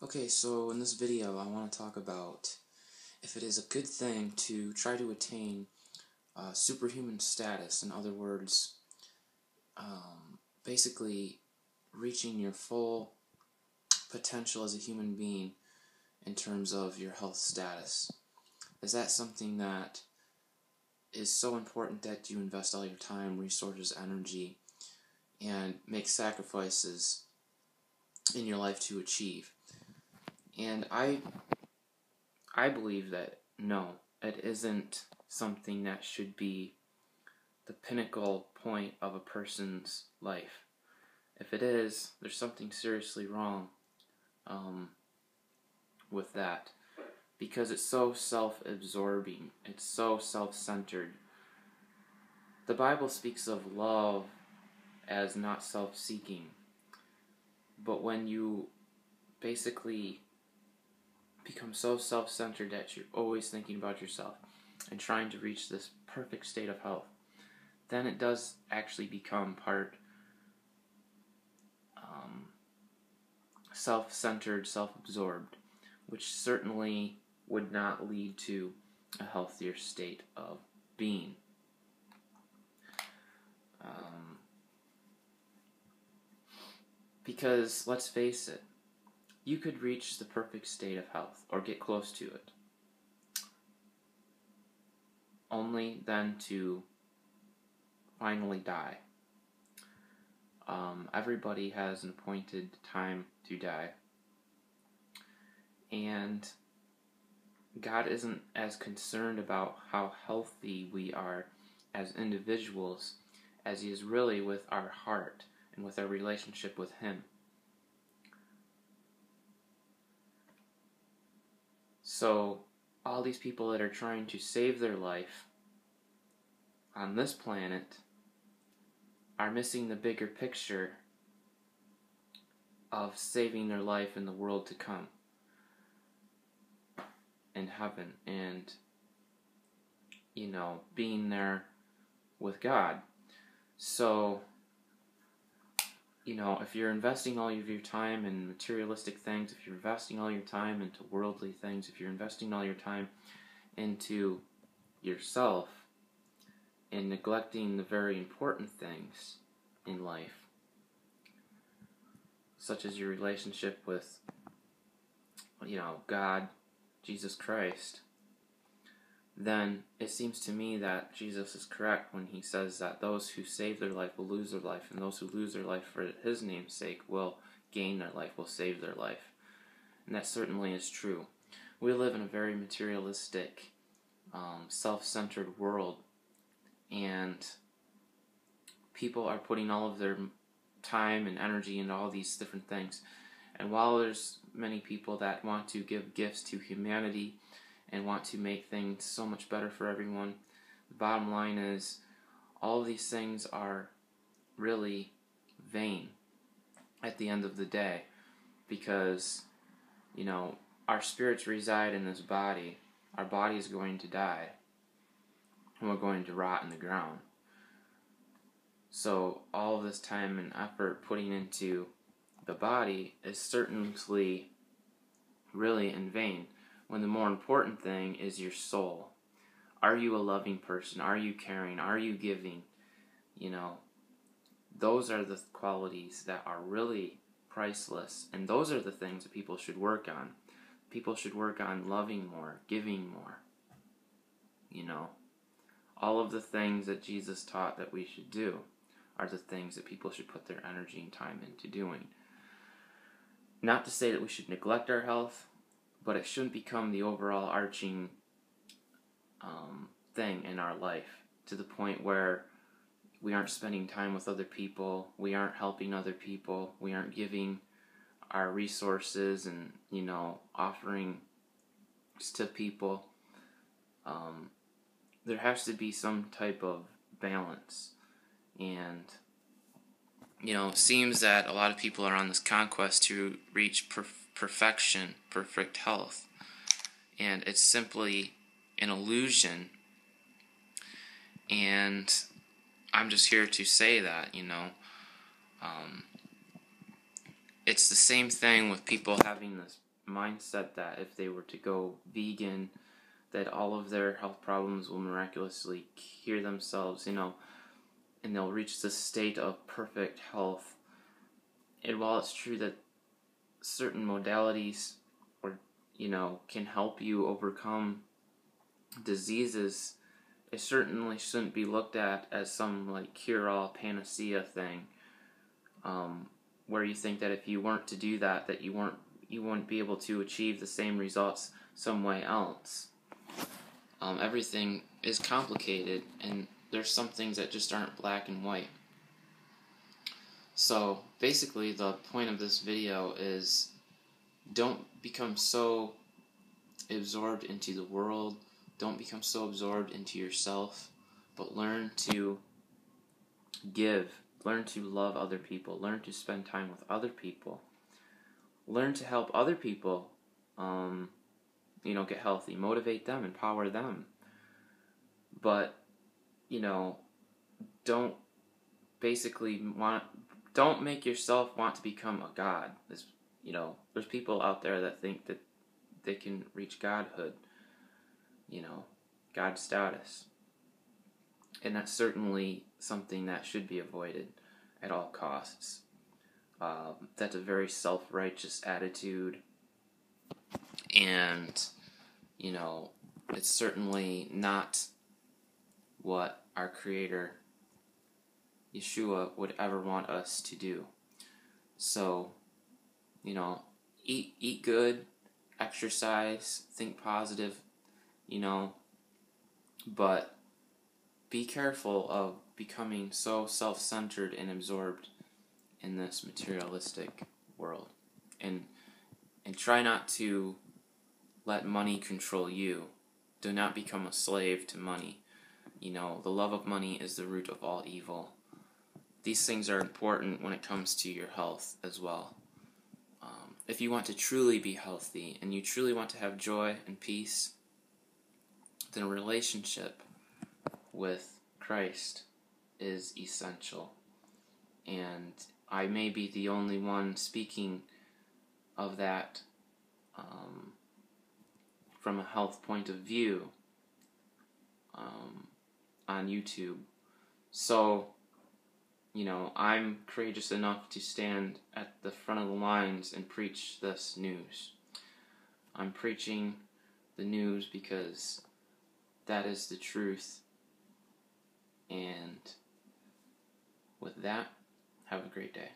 Okay, so in this video I want to talk about if it is a good thing to try to attain superhuman status. In other words, basically reaching your full potential as a human being in terms of your health status. Is that something that is so important that you invest all your time, resources, energy, and make sacrifices in your life to achieve? And I believe that no, it isn't something that should be the pinnacle point of a person's life. If it is, there's something seriously wrong with that, because it's so self-absorbing, it's so self-centered. The Bible speaks of love as not self-seeking, but when you basically become so self-centered that you're always thinking about yourself and trying to reach this perfect state of health, then it does actually become part self-centered, self-absorbed, which certainly would not lead to a healthier state of being. Because, let's face it, you could reach the perfect state of health, or get close to it, only then to finally die. Everybody has an appointed time to die, and God isn't as concerned about how healthy we are as individuals as He is really with our heart and with our relationship with Him. So all these people that are trying to save their life on this planet are missing the bigger picture of saving their life in the world to come, in heaven, and being there with God. So if you're investing all of your time in materialistic things, if you're investing all your time into worldly things, if you're investing all your time into yourself and neglecting the very important things in life, such as your relationship with God, Jesus Christ, then it seems to me that Jesus is correct when He says that those who save their life will lose their life, and those who lose their life for His name's sake will gain their life, will save their life. And that certainly is true. We live in a very materialistic, self-centered world, and people are putting all of their time and energy into all these different things. And while there's many people that want to give gifts to humanity and want to make things so much better for everyone, the bottom line is all of these things are really vain at the end of the day, because our spirits reside in this body. Our body is going to die, and we're going to rot in the ground. So all of this time and effort putting into the body is certainly really in vain, when the more important thing is your soul. Are you a loving person? Are you caring? Are you giving? Those are the qualities that are really priceless, and those are the things that people should work on. People should work on loving more, giving more. All of the things that Jesus taught that we should do are the things that people should put their energy and time into doing. Not to say that we should neglect our health, but it shouldn't become the overall arching thing in our life, to the point where we aren't spending time with other people, we aren't helping other people, we aren't giving our resources and offering to people. There has to be some type of balance, and it seems that a lot of people are on this conquest to reach perfection, perfect health, and it's simply an illusion. And I'm just here to say that it's the same thing with people having this mindset that if they were to go vegan, that all of their health problems will miraculously cure themselves, and they'll reach this state of perfect health. And while it's true that certain modalities can help you overcome diseases, it certainly shouldn't be looked at as some cure-all panacea thing, where you think that if you weren't to do that, that you wouldn't be able to achieve the same results some way else. Everything is complicated, and there's some things that just aren't black and white. So basically, the point of this video is, don't become so absorbed into the world, don't become so absorbed into yourself, but learn to give, learn to love other people, learn to spend time with other people, learn to help other people get healthy, motivate them, empower them. But don't make yourself want to become a god. There's people out there that think that they can reach godhood, God status. And that's certainly something that should be avoided at all costs. That's a very self-righteous attitude, and it's certainly not what our Creator, Yeshua, would ever want us to do. So, eat good, exercise, think positive, but be careful of becoming so self-centered and absorbed in this materialistic world. And try not to let money control you. Do not become a slave to money. The love of money is the root of all evil. These things are important when it comes to your health as well. If you want to truly be healthy and you truly want to have joy and peace, then a relationship with Christ is essential. And I may be the only one speaking of that from a health point of view on YouTube. So, I'm courageous enough to stand at the front of the lines and preach this news. I'm preaching the news because that is the truth. And with that, have a great day.